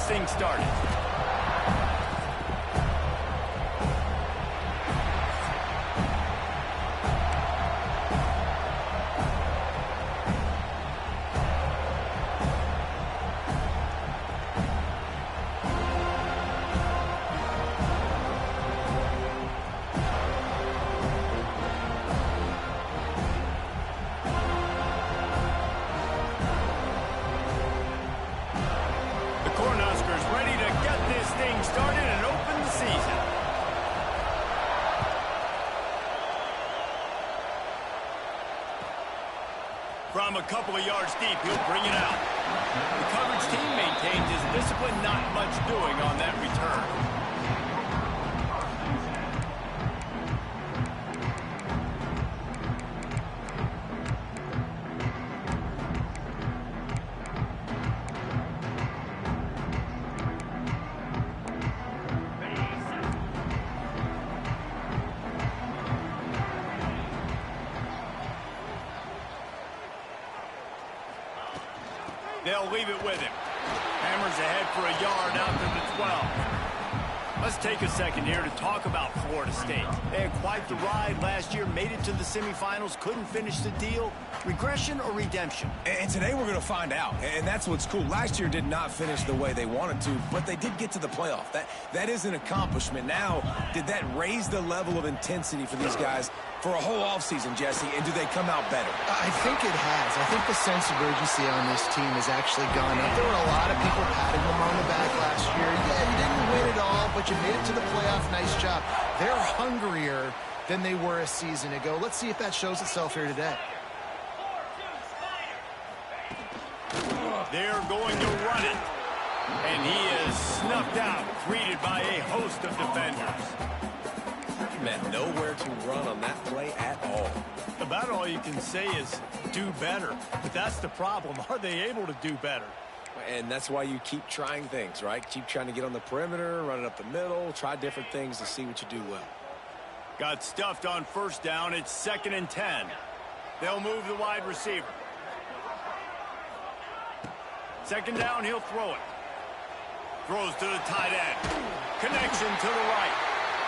this thing started. Started and opened the season. From a couple of yards deep, he'll bring it out. The coverage team maintains his discipline, not much doing on that return. They'll leave it with him. Hammers ahead for a yard out to the 12. Let's take a second here to talk about Florida State. They had quite the ride last year, made it to the semifinals, couldn't finish the deal. Regression or redemption? And today we're going to find out. And that's what's cool. Last year did not finish the way they wanted to, but they did get to the playoff. That is an accomplishment. Now, did that raise the level of intensity for these guys for a whole offseason, Jesse? And do they come out better? I think it has. I think the sense of urgency on this team has actually gone up. There were a lot of people patting them on the back last year. Yeah, you didn't win it all, but you made it to the playoff. Nice job. They're hungrier than they were a season ago. Let's see if that shows itself here today. They're going to run it. And he is snuffed out, greeted by a host of defenders. Man, nowhere to run on that play at all. About all you can say is do better. But that's the problem. Are they able to do better? And that's why you keep trying things, right? Keep trying to get on the perimeter, run it up the middle, try different things to see what you do well. Got stuffed on first down. It's 2nd and 10. They'll move the wide receiver. 2nd down, he'll throw it. Throws to the tight end. Connection to the right.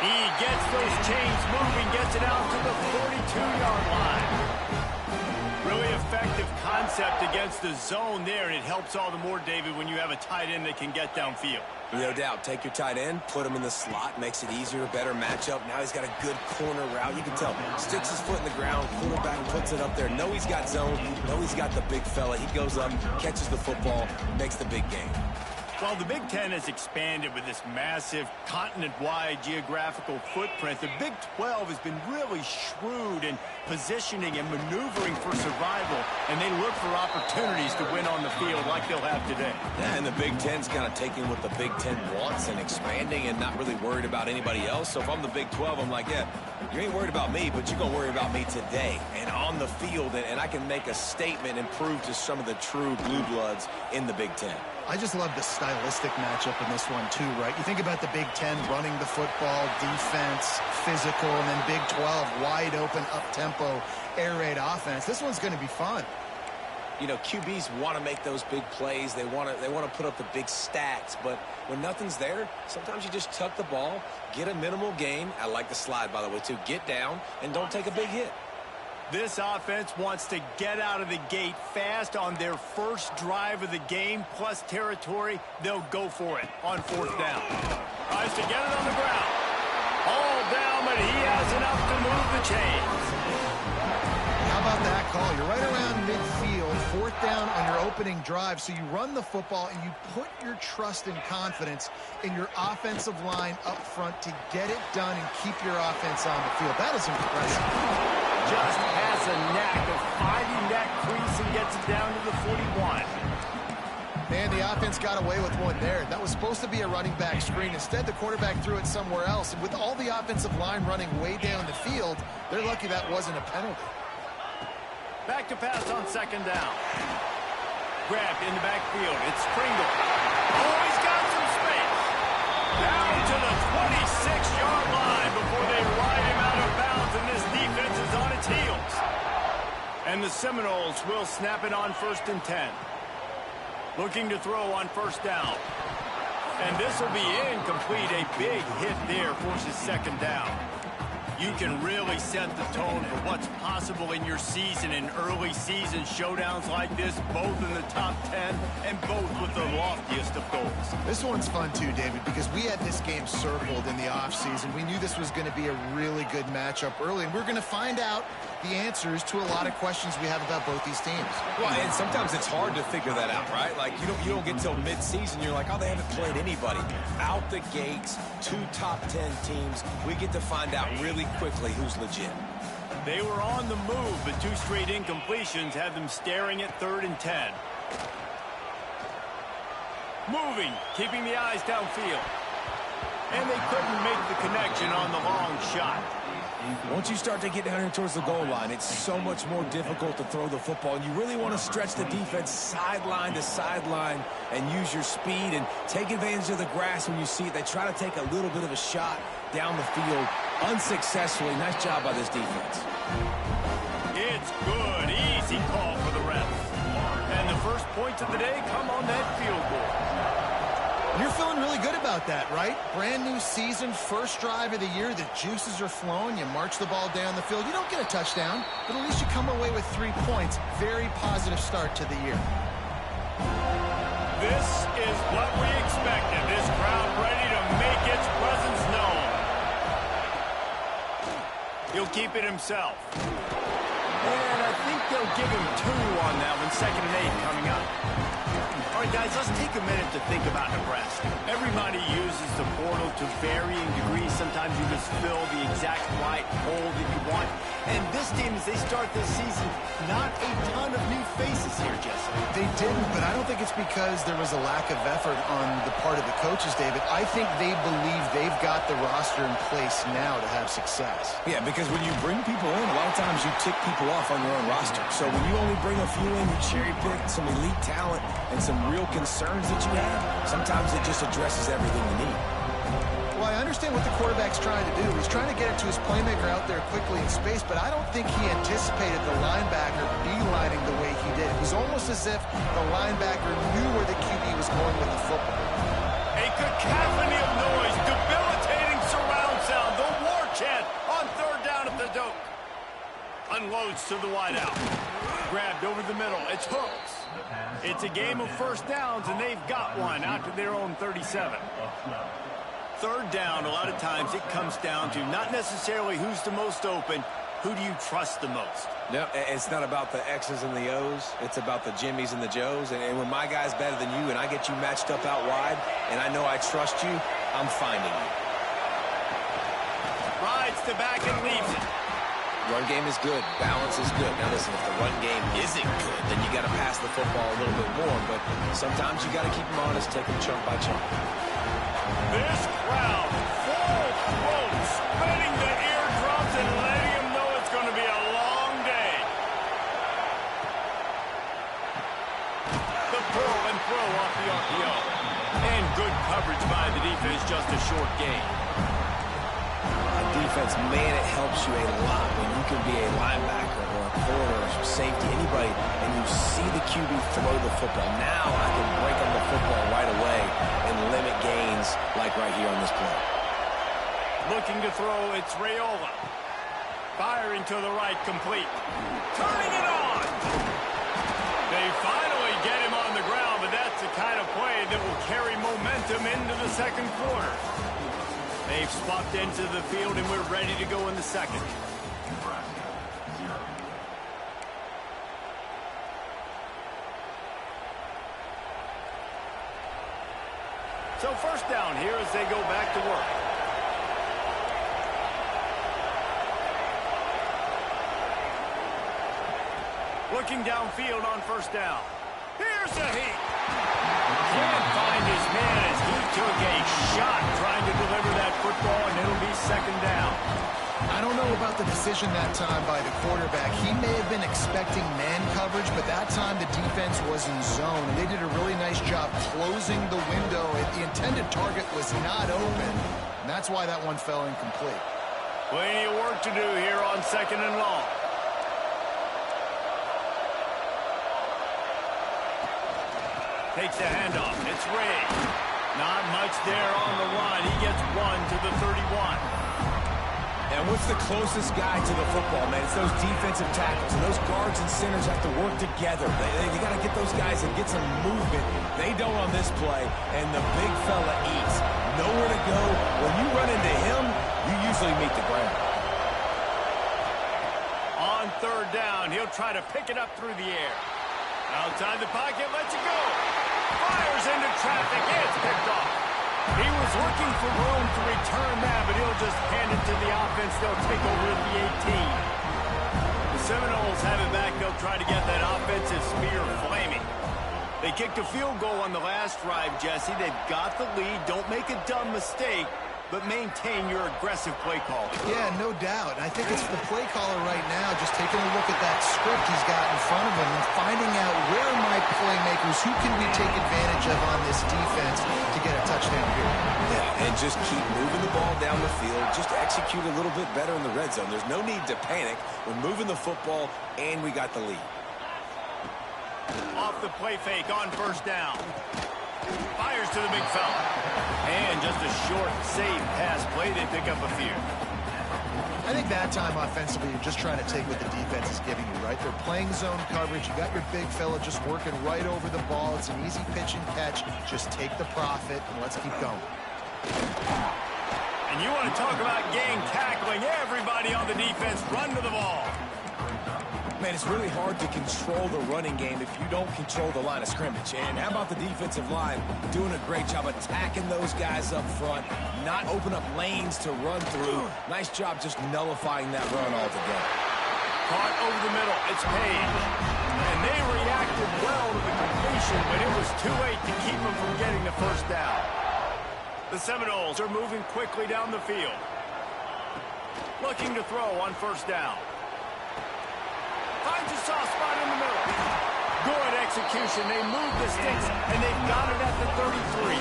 He gets those chains moving, gets it out to the 42-yard line. Really effective concept against the zone there, and it helps all the more, David, when you have a tight end that can get downfield. No doubt. Take your tight end, put him in the slot, makes it easier, better matchup. Now he's got a good corner route. You can tell. Sticks his foot in the ground, quarterback puts it up there. Know he's got zone. Know he's got the big fella. He goes up, catches the football, makes the big game. Well, the Big Ten has expanded with this massive continent-wide geographical footprint. The Big 12 has been really shrewd in positioning and maneuvering for survival, and they look for opportunities to win on the field like they'll have today. Yeah, and the Big Ten's kind of taking what the Big Ten wants and expanding and not really worried about anybody else. So if I'm the Big 12, I'm like, yeah, you ain't worried about me, but you're going to worry about me today and on the field, and I can make a statement and prove to some of the true blue bloods in the Big Ten. I just love the stylistic matchup in this one, too, right? You think about the Big Ten running the football, defense, physical, and then Big 12, wide open, up-tempo, air raid offense. This one's going to be fun. You know, QBs want to make those big plays. They want to put up the big stats. But when nothing's there, sometimes you just tuck the ball, get a minimal gain. I like the slide, by the way, too. Get down and don't take a big hit. This offense wants to get out of the gate fast on their first drive of the game, plus territory. They'll go for it on 4th down. Tries to get it on the ground. All down, but he has enough to move the chains. How about that call? You're right around midfield, 4th down on your opening drive. So you run the football and you put your trust and confidence in your offensive line up front to get it done and keep your offense on the field. That is impressive. Just has a knack of finding that crease and gets it down to the 41. Man, the offense got away with one there. That was supposed to be a running back screen. Instead, the quarterback threw it somewhere else. And with all the offensive line running way down the field, they're lucky that wasn't a penalty. Back to pass on 2nd down. Grabbed in the backfield. It's Pringle. Oh, he's got some space. Down to the 26-yard line before they ride him out of bounds, and this defense is on its heels. And the Seminoles will snap it on 1st and 10. Looking to throw on 1st down. And this will be incomplete. A big hit there forces second down. You can really set the tone for what's possible in your season in early season showdowns like this, both in the top 10 and both with the loftiest of goals. This one's fun too, David, because we had this game circled in the offseason. We knew this was going to be a really good matchup early, and we're going to find out the answers to a lot of questions we have about both these teams. Well, and sometimes it's hard to figure that out, right? Like, you don't get till mid-season, you're like, oh, they haven't played anybody. Out the gates, 2 top 10 teams, we get to find out really quickly who's legit. They were on the move, but 2 straight incompletions had them staring at 3rd and 10. Moving, keeping the eyes downfield. And they couldn't make the connection on the long shot. Once you start to get down here towards the goal line, it's so much more difficult to throw the football. And you really want to stretch the defense sideline to sideline and use your speed and take advantage of the grass when you see it. They try to take a little bit of a shot down the field unsuccessfully. Nice job by this defense. It's good. Easy call for the refs. And the first points of the day come on that field goal. You're feeling really good about that, right? Brand new season, first drive of the year. The juices are flowing. You march the ball down the field. You don't get a touchdown, but at least you come away with 3 points. Very positive start to the year. This is what we expected. This crowd ready to make its presence known. He'll keep it himself. And I think they'll give him 2 on that one. 2nd and 8 coming up. All right, guys, let's take a minute to think about Nebraska. Everybody uses the portal to varying degrees. Sometimes you just fill the exact right hole that you want. And this team, as they start this season, not a ton of new faces here, Jesse. They didn't, but I don't think it's because there was a lack of effort on the part of the coaches, David. I think they believe they've got the roster in place now to have success. Yeah, because when you bring people in, a lot of times you tick people off on your own roster. So when you only bring a few in, you cherry pick some elite talent and some real concerns that you have, sometimes it just addresses everything you need. Well, I understand what the quarterback's trying to do. He's trying to get it to his playmaker out there quickly in space, but I don't think he anticipated the linebacker beelining the way he did. It was almost as if the linebacker knew where the QB was going with the football. A cacophony of noise, debilitating surround sound, the war chant on 3rd down at the Doak. Unloads to the wideout. Grabbed over the middle. It's Hooks. It's a game of first downs, and they've got one out to their own 37. 3rd down, a lot of times it comes down to not necessarily who's the most open, who do you trust the most? No, it's not about the X's and the O's. It's about the Jimmys and the Joes. And when my guy's better than you and I get you matched up out wide and I know I trust you, I'm finding you. Rides to back and leaves it. Run game is good. Balance is good. Now, listen, if the run game isn't good, then you got to pass the football a little bit more. But sometimes you got to keep them honest, take them chunk by chunk. This crowd, full throat, spreading the eardrums and letting them know it's going to be a long day. The pull and throw off the RPO. And good coverage by the defense, just a short gain. Defense, man, it helps you a lot when you can be a linebacker or a corner or safety, anybody, and you see the QB throw the football. Now I can break on the football right away and limit gains like right here on this play. Looking to throw, it's Raiola. Firing to the right, complete. Turning it on! They finally get him on the ground, but that's the kind of play that will carry momentum into the 2nd quarter. They've swapped into the field, and we're ready to go in the 2nd. So 1st down here as they go back to work. Looking downfield on 1st down. Here's a heat. Can't find his man as he took a shot trying to deliver that football, and it'll be 2nd down. I don't know about the decision that time by the quarterback. He may have been expecting man coverage, but that time the defense was in zone, and they did a really nice job closing the window. The intended target was not open, and that's why that one fell incomplete. Plenty of work to do here on 2nd and long. Takes the handoff. It's Ray. Not much there on the run. He gets 1 to the 31. And what's the closest guy to the football, man? It's those defensive tackles. And those guards and centers have to work together. They got to get those guys and get some movement. They don't on this play, and the big fella eats. Nowhere to go. When you run into him, you usually meet the ground. On third down, he'll try to pick it up through the air. Outside the pocket, lets it go. Fires into traffic. It's picked off. He was looking for room to return that, but he'll just hand it to the offense. They'll take over at the 18. The Seminoles have it back. They'll try to get that offensive spear flaming. They kicked a field goal on the last drive, Jesse. They've got the lead. Don't make a dumb mistake, but maintain your aggressive play calling. Yeah, no doubt. I think it's the play caller right now just taking a look at that script he's got in front of him and finding out where are my playmakers, who can we take advantage of on this defense to get a touchdown here. Yeah, and just keep moving the ball down the field. Just execute a little bit better in the red zone. There's no need to panic. We're moving the football, and we got the lead. Off the play fake on first down. Fires to the big fella. And just a short, safe pass play. They pick up a few. I think that time offensively, you're just trying to take what the defense is giving you, right? They're playing zone coverage. You got your big fella just working right over the ball. It's an easy pitch and catch. Just take the profit, and let's keep going. And you want to talk about gang tackling. Everybody on the defense run to the ball. Man, it's really hard to control the running game if you don't control the line of scrimmage. And how about the defensive line doing a great job attacking those guys up front, not open up lanes to run through. Nice job just nullifying that run altogether. Caught over the middle. It's Page. And they reacted well to the completion, but it was too late to keep them from getting the first down. The Seminoles are moving quickly down the field. Looking to throw on first down. Finds a soft spot in the middle. Good execution. They move the sticks, and they've got it at the 33.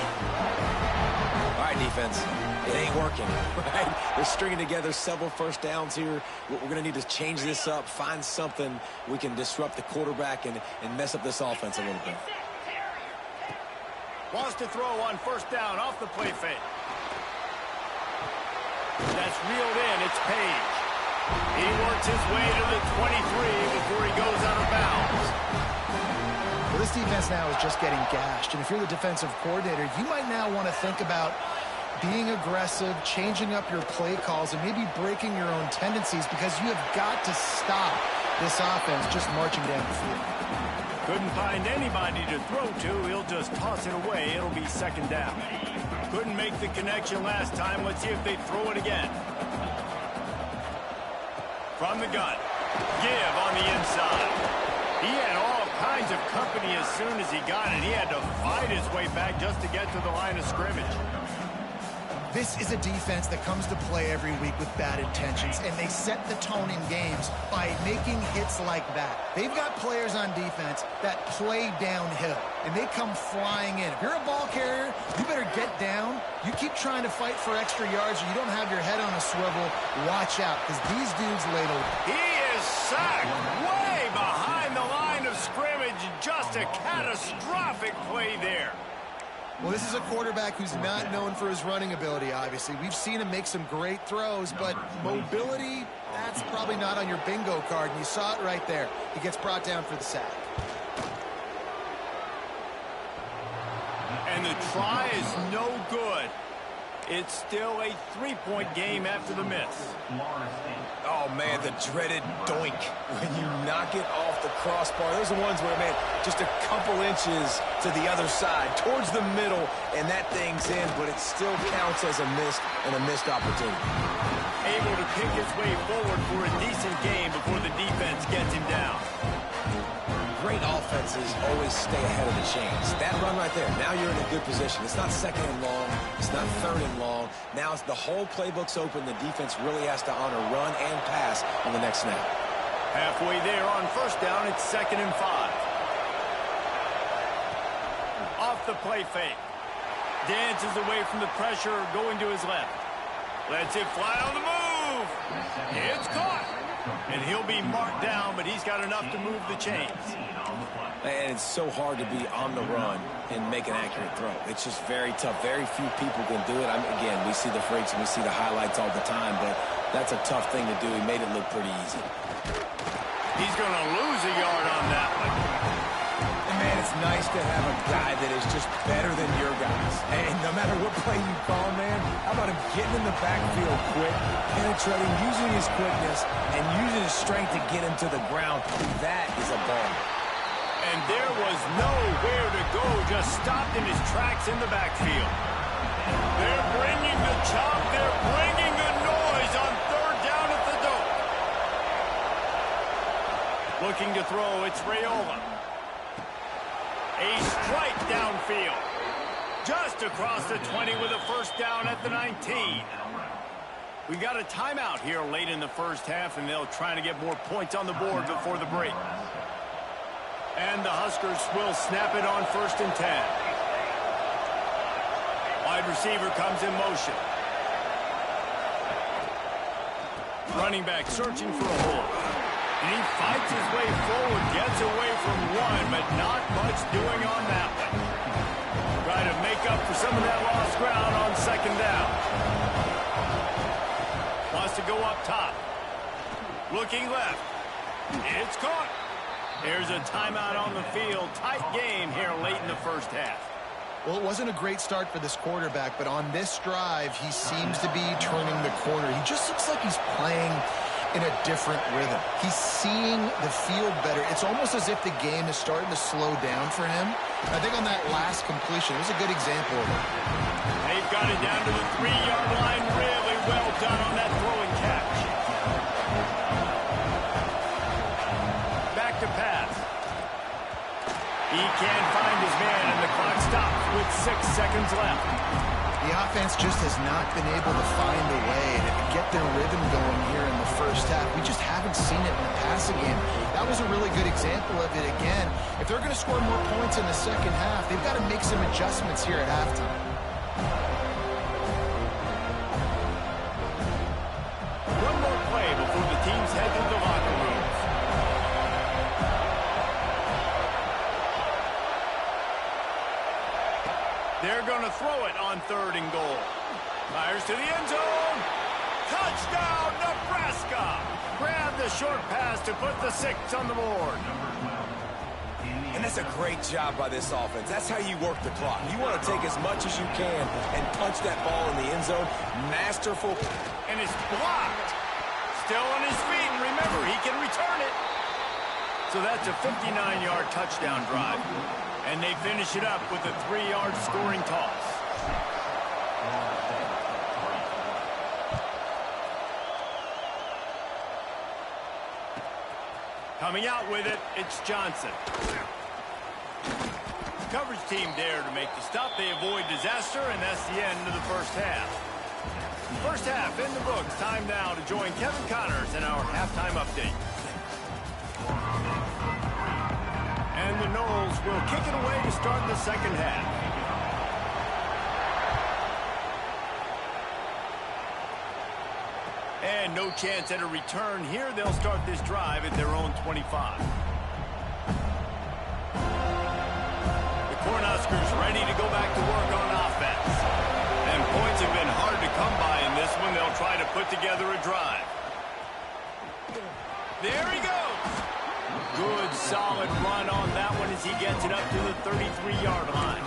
All right, defense. It ain't working, right? They're stringing together several first downs here. We're going to need to change this up, find something we can disrupt the quarterback and mess up this offense a little bit. Wants to throw on first down off the play fake. That's reeled in. It's Page. He works his way to the 23 before he goes out of bounds. Well, this defense now is just getting gashed. And if you're the defensive coordinator, you might now want to think about being aggressive, changing up your play calls, and maybe breaking your own tendencies because you have got to stop this offense just marching down the field. Couldn't find anybody to throw to. He'll just toss it away. It'll be second down. Couldn't make the connection last time. Let's see if they throw it again. From the gun. Give on the inside. He had all kinds of company as soon as he got it. He had to fight his way back just to get to the line of scrimmage. This is a defense that comes to play every week with bad intentions, and they set the tone in games by making hits like that. They've got players on defense that play downhill, and they come flying in. If you're a ball carrier, you better get down. You keep trying to fight for extra yards, and you don't have your head on a swivel. Watch out, because these dudes lay the... He is sacked way behind the line of scrimmage. Just a catastrophic play there. Well, this is a quarterback who's not known for his running ability, obviously. We've seen him make some great throws, but mobility, that's probably not on your bingo card, and you saw it right there. He gets brought down for the sack. And the try is no good. It's still a three-point game after the miss. Oh, man, the dreaded doink when you knock it off the crossbar. Those are ones where, man, just a couple inches to the other side, towards the middle, and that thing's in, but it still counts as a missed opportunity. Able to pick his way forward for a decent game before the defense gets him down. Great offenses always stay ahead of the chains. That run right there, now you're in a good position. It's not second and long. It's not third and long. Now it's the whole playbook's open. The defense really has to honor run and pass on the next snap. Halfway there on first down, it's 2nd and 5. Off the play fake. Dances away from the pressure, going to his left. Lets it fly on the move. It's caught. And he'll be marked down, but he's got enough to move the chains. And it's so hard to be on the run and make an accurate throw. It's just very tough. Very few people can do it. Again, we see the freaks and we see the highlights all the time, but that's a tough thing to do. He made it look pretty easy. He's going to lose a yard on that one. And man, it's nice to have a guy that is just better than your guys. And no matter what play you call, man, how about him getting in the backfield quick, penetrating, using his quickness, and using his strength to get him to the ground. That is a ball. And there was nowhere to go, just stopped in his tracks in the backfield. They're bringing the chop, they're bringing the noise on third down at the dope. Looking to throw, it's Raiola. A strike downfield. Just across the 20 with a first down at the 19. We got a timeout here late in the first half, and they'll try to get more points on the board before the break. And the Huskers will snap it on 1st and 10. Wide receiver comes in motion. Running back searching for a hole. And he fights his way forward, gets away from one, but not much doing on that one. Try to make up for some of that lost ground on 2nd down. Wants to go up top. Looking left. It's caught. There's a timeout on the field. Tight game here late in the first half. Well, it wasn't a great start for this quarterback, but on this drive, he seems to be turning the corner. He just looks like he's playing in a different rhythm. He's seeing the field better. It's almost as if the game is starting to slow down for him. I think on that last completion, it was a good example of it. They've got it down to the 3-yard line. Really well done on that throw and catch. Back to pass. He can't find his man, and the clock stops with 6 seconds left. The offense just has not been able to find a way to get their rhythm going here in the first half. We just haven't seen it in the passing game. That was a really good example of it again. If they're going to score more points in the second half, they've got to make some adjustments here at halftime. One more play before the teams head to the locker rooms. They're going to throw it on 3rd and goal. Fires to the end zone. Touchdown, Nebraska! Grab the short pass to put the 6 on the board. And that's a great job by this offense. That's how you work the clock. You want to take as much as you can and punch that ball in the end zone. Masterful. And it's blocked. Still on his feet, and remember, he can return it. So that's a 59-yard touchdown drive. And they finish it up with a 3-yard scoring toss. Coming out with it, it's Johnson. Coverage team there to make the stop. They avoid disaster, and that's the end of the first half. First half in the books. Time now to join Kevin Connors in our halftime update. And the Noles will kick it away to start the second half. And no chance at a return here. They'll start this drive at their own 25. The Cornhuskers ready to go back to work on offense. And points have been hard to come by in this one. They'll try to put together a drive. There he goes. Good, solid run on that one as he gets it up to the 33-yard line.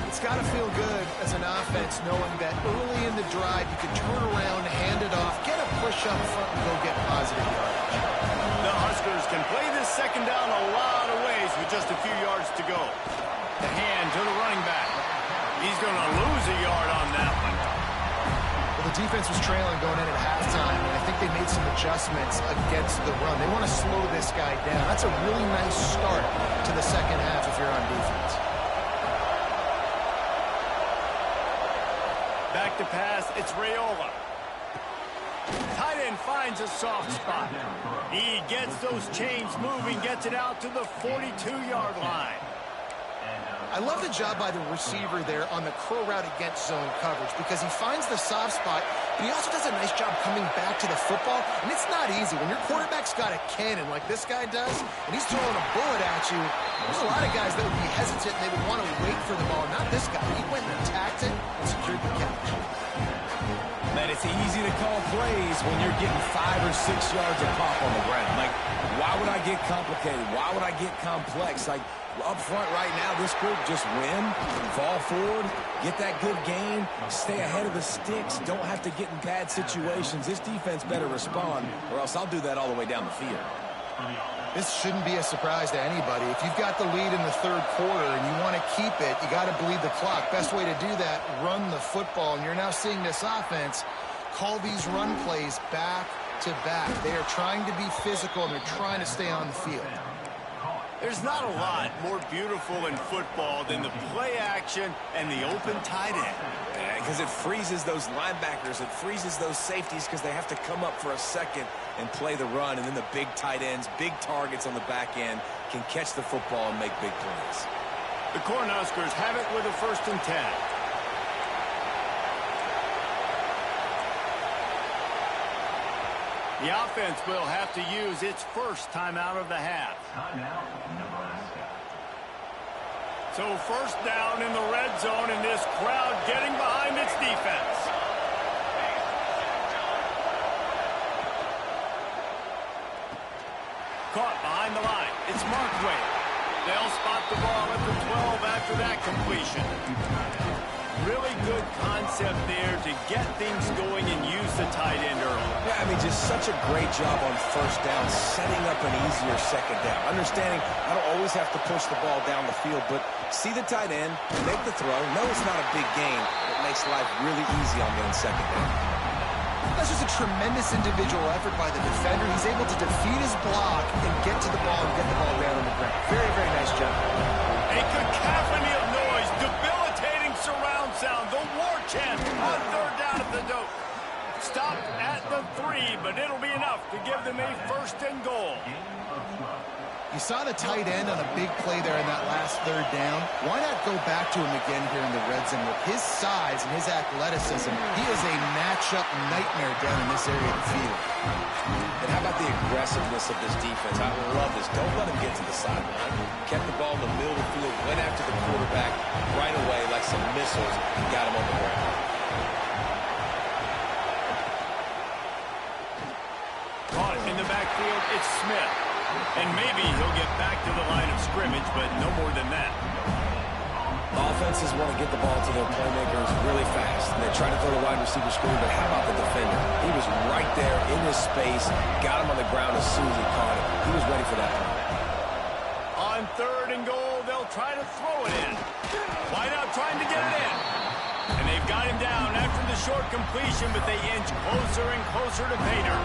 It's got to feel good as an offense knowing that early in the drive you can turn around, hand it off, get a push up front, and go get positive yardage. The Huskers can play this second down a lot of ways with just a few yards to go. The hand to the running back. He's going to lose a yard on that one. Well, the defense was trailing going in at halftime, and I think they made some adjustments against the run. They want to slow this guy down. That's a really nice start to the second half if you're on defense. Back to pass, it's Raiola. Tight end finds a soft spot. He gets those chains moving, gets it out to the 42-yard line. I love the job by the receiver there on the crow route against zone coverage because he finds the soft spot, but he also does a nice job coming back to the football, and it's not easy. When your quarterback's got a cannon like this guy does, and he's throwing a bullet at you, there's a lot of guys that would be hesitant and they would want to wait for the ball. Not this guy. He went and attacked it and secured the catch. Man, it's easy to call plays when you're getting 5 or 6 yards of pop on the ground. Like, why would I get complicated? Why would I get complex? Like, up front right now, this group just win, fall forward, get that good gain, stay ahead of the sticks, don't have to get in bad situations. This defense better respond, or else I'll do that all the way down the field. This shouldn't be a surprise to anybody. If you've got the lead in the third quarter and you want to keep it, you got to bleed the clock. Best way to do that, run the football. And you're now seeing this offense call these run plays back to back. They are trying to be physical, and they're trying to stay on the field. There's not a lot more beautiful in football than the play action and the open tight end. Because it freezes those linebackers. It freezes those safeties because they have to come up for a second and play the run. And then the big tight ends, big targets on the back end can catch the football and make big plays. The Cornhuskers have it with a 1st and 10. The offense will have to use its first timeout of the half. So 1st down in the red zone, and this crowd getting behind its defense. Caught behind the line. It's Mark Wade. They'll spot the ball at the 12 after that completion. Really good concept there to get things going and use the tight end early. Yeah, I mean, just such a great job on 1st down, setting up an easier 2nd down. Understanding I don't always have to push the ball down the field, but see the tight end, make the throw. No, it's not a big gain. It makes life really easy on getting 2nd down. That's just a tremendous individual effort by the defender. He's able to defeat his block and get to the ball and get the ball down on the ground. Very, very nice job. A cacophony of noise, debilitating surround sound, the war chant on 3rd down at the dope. Stopped at the 3, but it'll be enough to give them a 1st and goal. You saw the tight end on a big play there in that last 3rd down. Why not go back to him again here in the red zone? With his size and his athleticism, he is a matchup nightmare down in this area of the field. And how about the aggressiveness of this defense? I love this. Don't let him get to the sideline. Kept the ball in the middle of the field, went after the quarterback right away like some missiles, and got him on the ground. Caught in the backfield, it's Smith. And maybe he'll get back to the line of scrimmage, but no more than that. Offenses want to get the ball to their playmakers really fast. And they try to throw the wide receiver screen, but how about the defender? He was right there in his space, got him on the ground as soon as he caught it. He was ready for that one. On 3rd and goal, they'll try to throw it in. Wideout trying to get it in. And they've got him down after the short completion, but they inch closer and closer to Painter.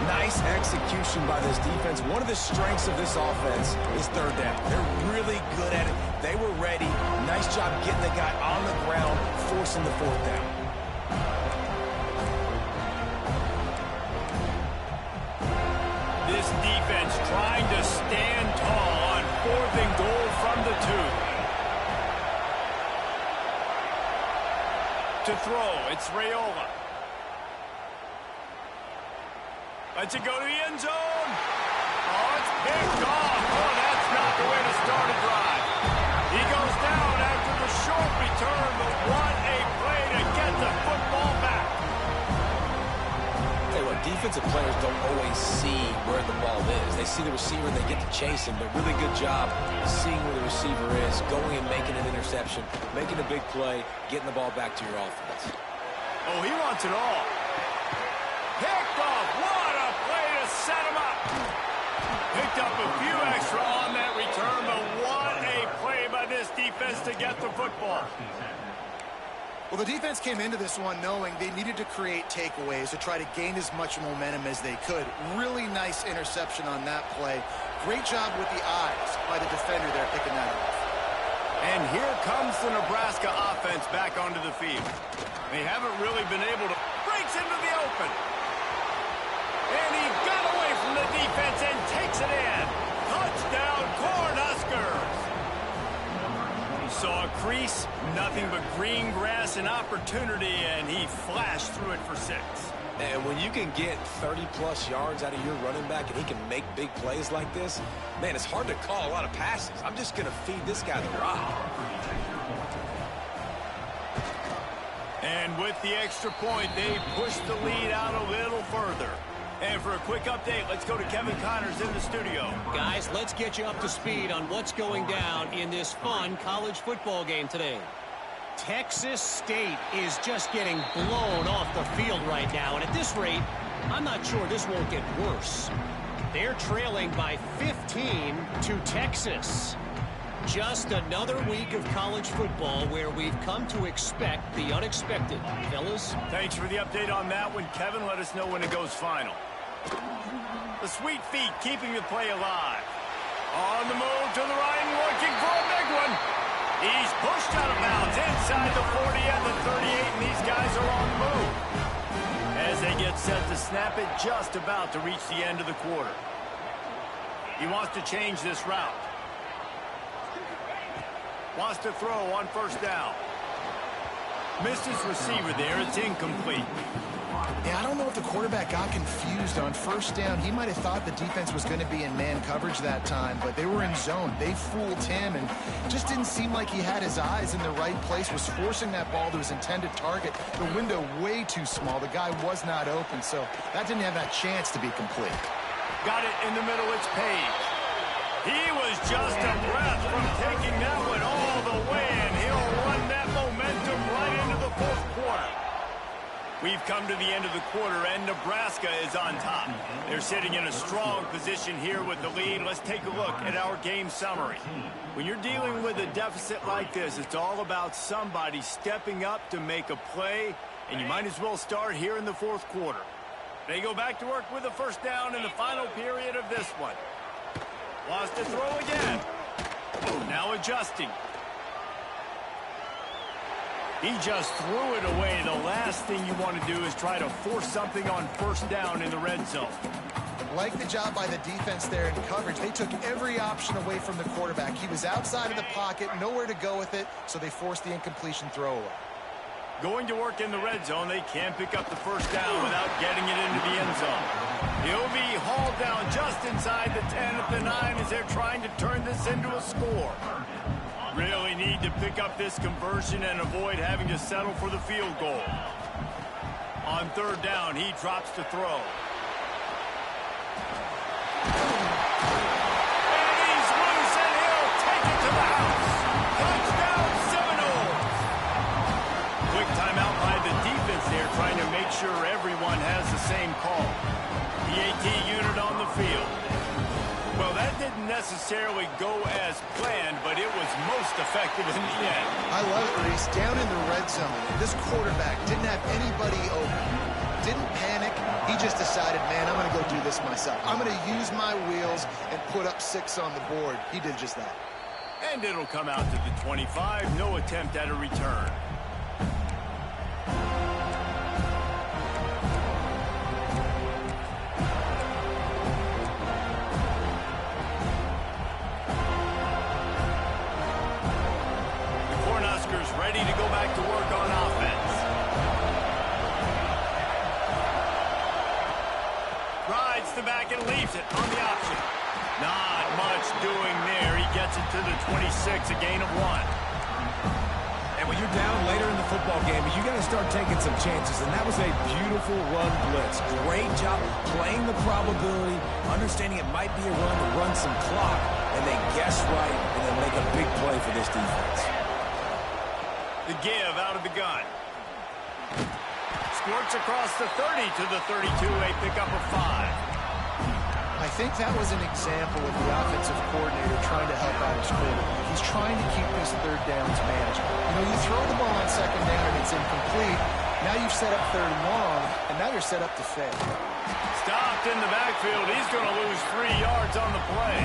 Nice execution by this defense. One of the strengths of this offense is 3rd down. They're really good at it. They were ready. Nice job getting the guy on the ground, forcing the 4th down. This defense trying to stand tall on 4th and goal from the 2. To throw, it's Raiola. Lets it go to the end zone. Oh, it's picked off. Oh, that's not the way to start a drive. He goes down after the short return, but what a play to get the football back. Hey, look, defensive players don't always see where the ball is. They see the receiver, they get to chase him, but really good job seeing where the receiver is, going and making an interception, making a big play, getting the ball back to your offense. Oh, he wants it all. Picked off. What a play to set him up. Picked up a few extra on that return, but what a play by this defense to get the football. Well, the defense came into this one knowing they needed to create takeaways to try to gain as much momentum as they could. Really nice interception on that play. Great job with the eyes by the defender there picking that off. And here comes the Nebraska offense back onto the field. They haven't really been able to break into the open. And he got away from the defense and takes it in. Touchdown, Cornhuskers. saw a crease, nothing but green grass and opportunity, and he flashed through it for 6. And when you can get 30-plus yards out of your running back and he can make big plays like this, man, it's hard to call a lot of passes. I'm just going to feed this guy the rock. And with the extra point, they push the lead out a little further. And for a quick update, let's go to Kevin Connors in the studio. Guys, let's get you up to speed on what's going down in this fun college football game today. Texas State is just getting blown off the field right now. And at this rate, I'm not sure this won't get worse. They're trailing by 15 to Texas. Just another week of college football where we've come to expect the unexpected. Fellas? Thanks for the update on that one, Kevin. Let us know when it goes final. The sweet feet keeping the play alive. On the move to the right, looking for a big one. He's pushed out of bounds inside the 40 and the 38, and these guys are on the move. As they get set to snap it, just about to reach the end of the quarter. He wants to change this route. Wants to throw on first down. Missed his receiver there. It's incomplete. Yeah, I don't know if the quarterback got confused on first down. He might have thought the defense was going to be in man coverage that time, but they were in zone. They fooled him, and just didn't seem like he had his eyes in the right place, was forcing that ball to his intended target. The window way too small. The guy was not open, so that didn't have that chance to be complete. Got it in the middle. It's Page. He was just a breath from taking that one all the way, and he'll run that momentum right into the fourth quarter. We've come to the end of the quarter, and Nebraska is on top. They're sitting in a strong position here with the lead. Let's take a look at our game summary. When you're dealing with a deficit like this, it's all about somebody stepping up to make a play, and you might as well start here in the fourth quarter. They go back to work with a first down in the final period of this one. Wants to throw again. Now adjusting. He just threw it away. The last thing you want to do is try to force something on first down in the red zone. Like the job by the defense there in coverage. They took every option away from the quarterback. He was outside of the pocket, nowhere to go with it, so they forced the incompletion throwaway. Going to work in the red zone. They can't pick up the first down without getting it into the end zone. He'll be hauled down just inside the 10 at the 9 as they're trying to turn this into a score. Really need to pick up this conversion and avoid having to settle for the field goal. On third down, he drops to throw. And he's loose, and he'll take it to the house. Touchdown, Seminoles. Quick timeout by the defense there, trying to make sure everyone has the same call. The AT unit on the field. Well, that didn't necessarily go as planned, but it was most effective in the end. I love it, Reese. Down in the red zone, this quarterback didn't have anybody open. Didn't panic. He just decided, man, I'm going to go do this myself. I'm going to use my wheels and put up 6 on the board. He did just that. And it'll come out to the 25. No attempt at a return. Ready to go back to work on offense. Rides the back and leaves it on the option. Not much doing there. He gets it to the 26, a gain of 1. And when you're down later in the football game, you got to start taking some chances. And that was a beautiful run blitz. Great job playing the probability, understanding it might be a run to run some clock, and they guess right and then make a big play for this defense. The give out of the gun. Squirts across the 30 to the 32, a pickup of 5. I think that was an example of the offensive coordinator trying to help out his quarterback. He's trying to keep these third downs manageable. You know, you throw the ball on second down and it's incomplete. Now you've set up third and long, and now you're set up to fail. Stopped in the backfield. He's going to lose 3 yards on the play.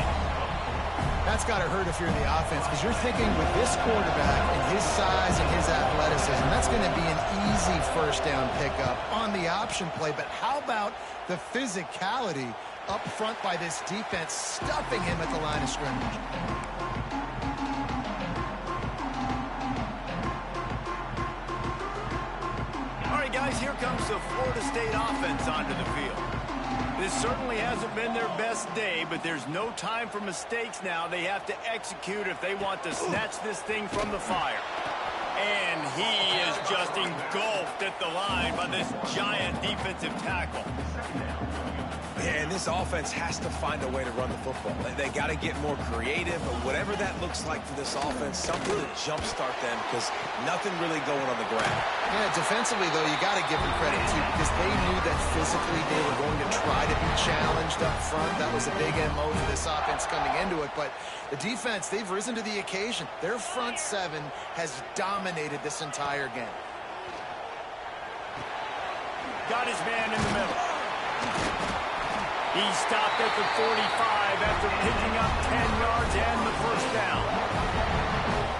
That's got to hurt if you're in the offense, because you're thinking with this quarterback and his size and his athleticism, that's going to be an easy first down pickup on the option play. But how about the physicality up front by this defense, stuffing him at the line of scrimmage? Guys, here comes the Florida State offense onto the field. This certainly hasn't been their best day, but there's no time for mistakes now. They have to execute if they want to snatch this thing from the fire. And he is just engulfed at the line by this giant defensive tackle. Yeah, and this offense has to find a way to run the football. They got to get more creative, but whatever that looks like for this offense, something to jumpstart them because nothing really going on the ground. Yeah, defensively, though, you got to give them credit, too, because they knew that physically they were going to try to be challenged up front. That was a big MO for this offense coming into it. But the defense, they've risen to the occasion. Their front seven has dominated this entire game. Got his man in the middle. He stopped at the 45 after picking up 10 yards and the first down.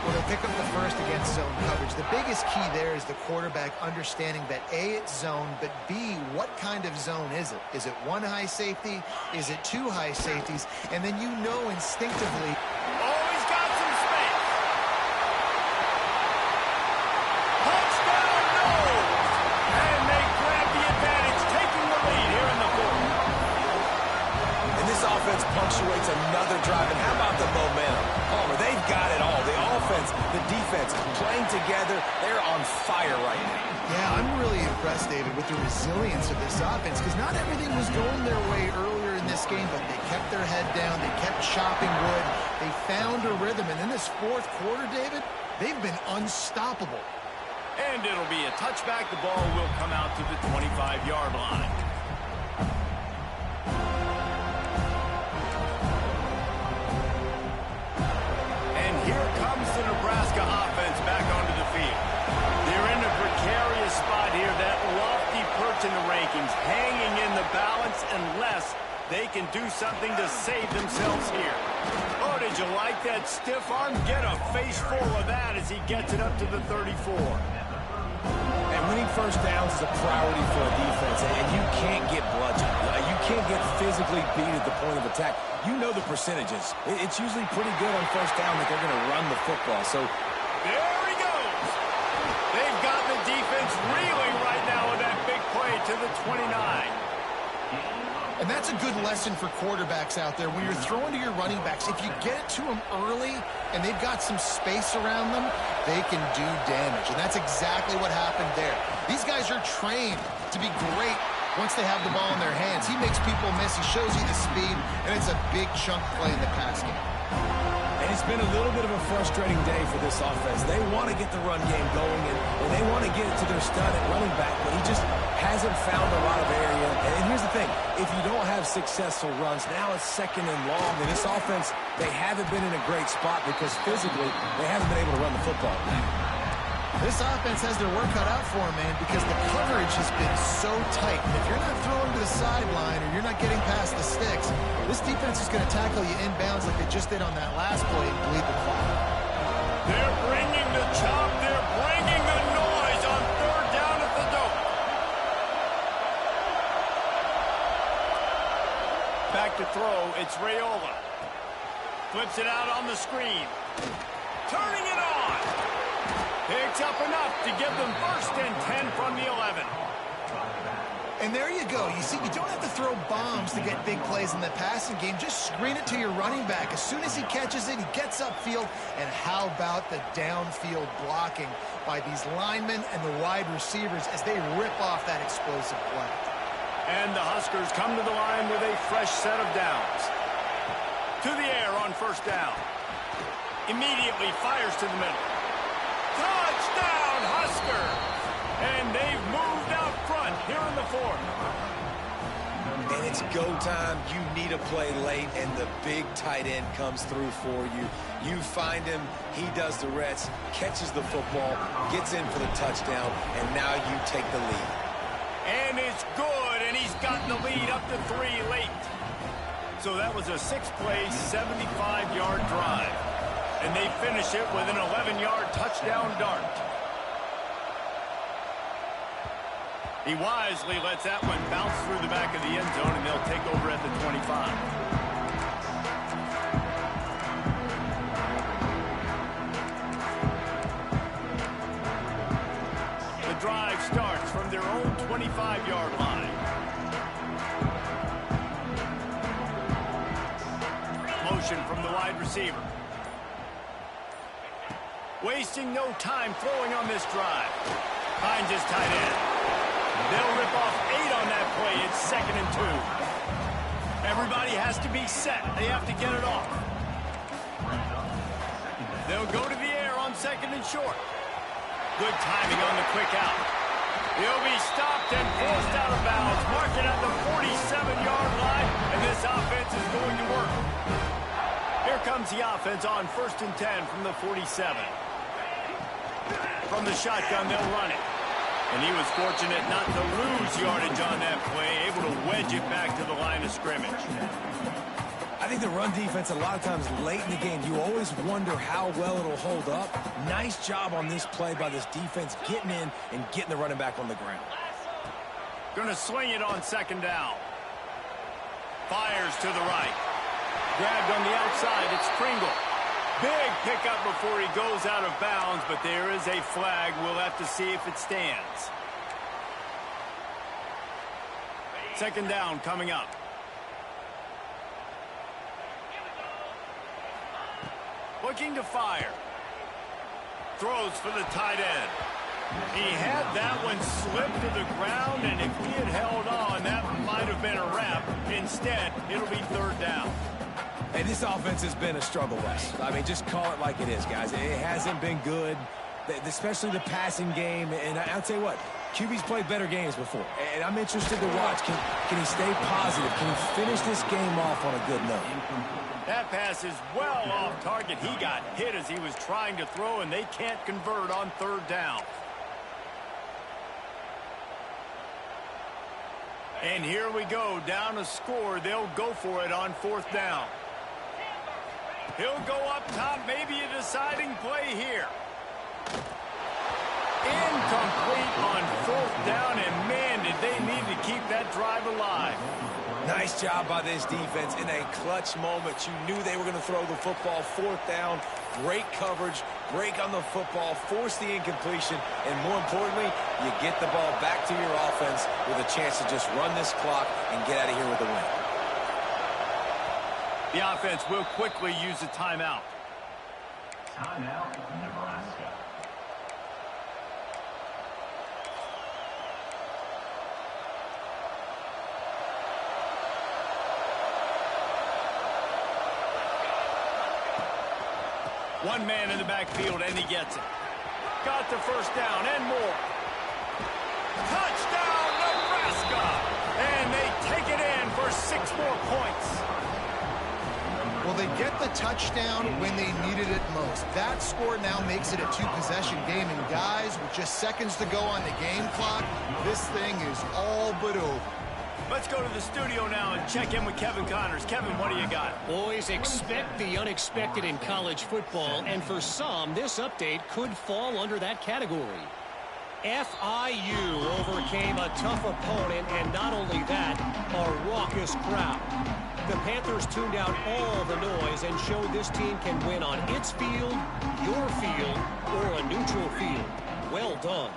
Well, they'll pick up the first against zone coverage. The biggest key there is the quarterback understanding that A, it's zone, but B, what kind of zone is it? Is it one high safety? Is it two high safeties? And then you know instinctively. Oh, he's got some space. Touchdown, no! And they grab the advantage, taking the lead here in the fourth. And this offense punctuates another drive. And how about the momentum? Palmer, they've got it all. The offense, the defense, playing together. They're on fire right now. Yeah, I'm really impressed, David, with the resilience of this offense because not everything was going their way earlier in this game, but they kept their head down. They kept chopping wood. They found a rhythm. And in this fourth quarter, David, they've been unstoppable. And it'll be a touchback. The ball will come out to the 25-yard line. Here comes the Nebraska offense back onto the field. They're in a precarious spot here, that lofty perch in the rankings, hanging in the balance unless they can do something to save themselves here. Oh, did you like that stiff arm? Get a face full of that as he gets it up to the 34. And winning first downs is a priority for a defense, and you can't get bludgeoned. You can't get physically beat at the point of attack. You know the percentages. It's usually pretty good on first down that they're going to run the football. So there he goes. They've got the defense reeling right now with that big play to the 29. And that's a good lesson for quarterbacks out there. When you're throwing to your running backs, if you get it to them early and they've got some space around them, they can do damage. And that's exactly what happened there. These guys are trained to be great once they have the ball in their hands. He makes people miss. He shows you the speed, and it's a big chunk play in the pass game. And it's been a little bit of a frustrating day for this offense. They want to get the run game going, and they want to get it to their stud at running back, but he just hasn't found a lot of area. And here's the thing. If you don't have successful runs, now it's second and long. And this offense, they haven't been in a great spot because physically they haven't been able to run the football. This offense has their work cut out for them, man, because the coverage has been so tight. And if you're not throwing to the sideline or you're not getting past the sticks, this defense is going to tackle you inbounds like they just did on that last play and bleed the clock. They're bringing the chop. They're bringing the noise on third down at the dope. Back to throw. It's Raiola. Flips it out on the screen. Turning it on. Picks up enough to give them first and 10 from the 11. And there you go. You see, you don't have to throw bombs to get big plays in the passing game. Just screen it to your running back. As soon as he catches it, he gets upfield. And how about the downfield blocking by these linemen and the wide receivers as they rip off that explosive play. And the Huskers come to the line with a fresh set of downs. To the air on first down. Immediately fires to the middle. Touchdown, Huskers! And they've moved out front here in the fourth. And it's go time. You need a play late, and the big tight end comes through for you. You find him, he does the rest, catches the football, gets in for the touchdown, and now you take the lead. And it's good, and he's gotten the lead up to 3 late. So that was a 6-play, 75-yard drive. And they finish it with an 11-yard touchdown dart. He wisely lets that one bounce through the back of the end zone, and they'll take over at the 25. The drive starts from their own 25-yard line. Motion from the wide receiver. Wasting no time throwing on this drive. Finds his tight end. They'll rip off 8 on that play. It's 2nd and 2. Everybody has to be set. They have to get it off. They'll go to the air on 2nd and short. Good timing on the quick out. He'll be stopped and forced out of bounds. Mark it at the 47-yard line, and this offense is going to work. Here comes the offense on 1st and 10 from the 47. From the shotgun, they'll run it. And he was fortunate not to lose yardage on that play, able to wedge it back to the line of scrimmage. I think the run defense, a lot of times late in the game, you always wonder how well it'll hold up. Nice job on this play by this defense, getting in and getting the running back on the ground. Going to swing it on 2nd down. Fires to the right. Grabbed on the outside, it's Pringle. Big pickup before he goes out of bounds, but there is a flag. We'll have to see if it stands. 2nd down coming up. Looking to fire. Throws for the tight end. He had that one slip to the ground, and if he had held on, that might have been a wrap. Instead, it'll be 3rd down. Hey, this offense has been a struggle bus. I mean, just call it like it is, guys. It hasn't been good, especially the passing game. And I'll tell you what, QB's played better games before. And I'm interested to watch. Can he stay positive? Can he finish this game off on a good note? That pass is well off target. He got hit as he was trying to throw, and they can't convert on 3rd down. And here we go, down a score. They'll go for it on 4th down. He'll go up top, maybe a deciding play here. Incomplete on 4th down, and man, did they need to keep that drive alive. Nice job by this defense in a clutch moment. You knew they were going to throw the football. 4th down, great coverage, break on the football, force the incompletion, and more importantly, you get the ball back to your offense with a chance to just run this clock and get out of here with a win. The offense will quickly use a timeout. Timeout, Nebraska. One man in the backfield, and he gets it. Got the 1st down and more. Touchdown, Nebraska! And they take it in for 6 more points. Well, they get the touchdown when they needed it most. That score now makes it a 2-possession game. And guys, with just seconds to go on the game clock, this thing is all but over. Let's go to the studio now and check in with Kevin Connors. Kevin, what do you got? Boys, expect the unexpected in college football, and for some, this update could fall under that category. FIU overcame a tough opponent, and not only that, a raucous crowd. The Panthers tuned out all the noise and showed this team can win on its field, your field, or a neutral field. Well done.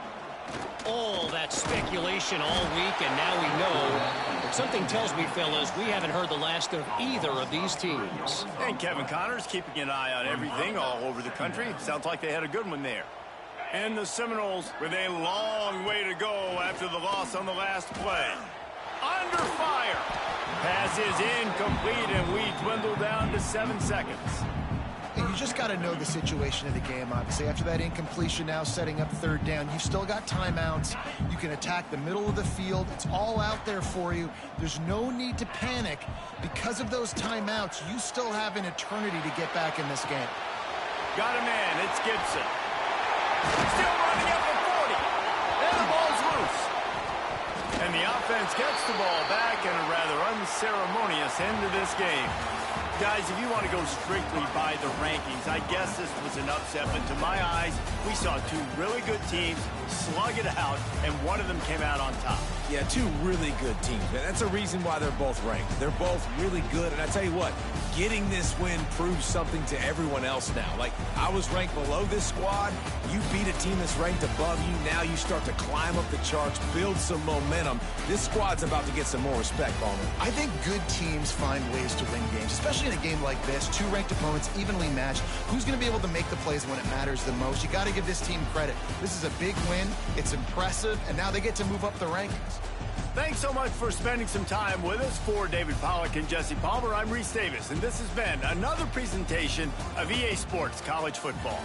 All that speculation all week, and now we know. But something tells me, fellas, we haven't heard the last of either of these teams. And Kevin Connors keeping an eye on everything all over the country. Sounds like they had a good one there. And the Seminoles with a long way to go after the loss on the last play. Under fire. Pass is incomplete, and we dwindle down to 7 seconds. You just got to know the situation of the game, obviously. After that incompletion now setting up 3rd down, you've still got timeouts. You can attack the middle of the field. It's all out there for you. There's no need to panic. Because of those timeouts, you still have an eternity to get back in this game. Got a man. It's Gibson. Still running up at 40. And the ball's loose. And the offense gets the ball back in a rather unceremonious end to this game. Guys, if you want to go strictly by the rankings, I guess this was an upset, but to my eyes, we saw 2 really good teams slug it out, and one of them came out on top. Yeah, two really good teams, man. That's a reason why they're both ranked. They're both really good, and I tell you what, getting this win proves something to everyone else now. Like, I was ranked below this squad. You beat a team that's ranked above you. Now you start to climb up the charts, build some momentum. This squad's about to get some more respect, Ballman. I think good teams find ways to win games, especially in a game like this. Two ranked opponents, evenly matched. Who's going to be able to make the plays when it matters the most? You got to give this team credit. This is a big win. It's impressive, and now they get to move up the rankings. Thanks so much for spending some time with us. For David Pollack and Jesse Palmer, I'm Reese Davis, and this has been another presentation of EA Sports College Football.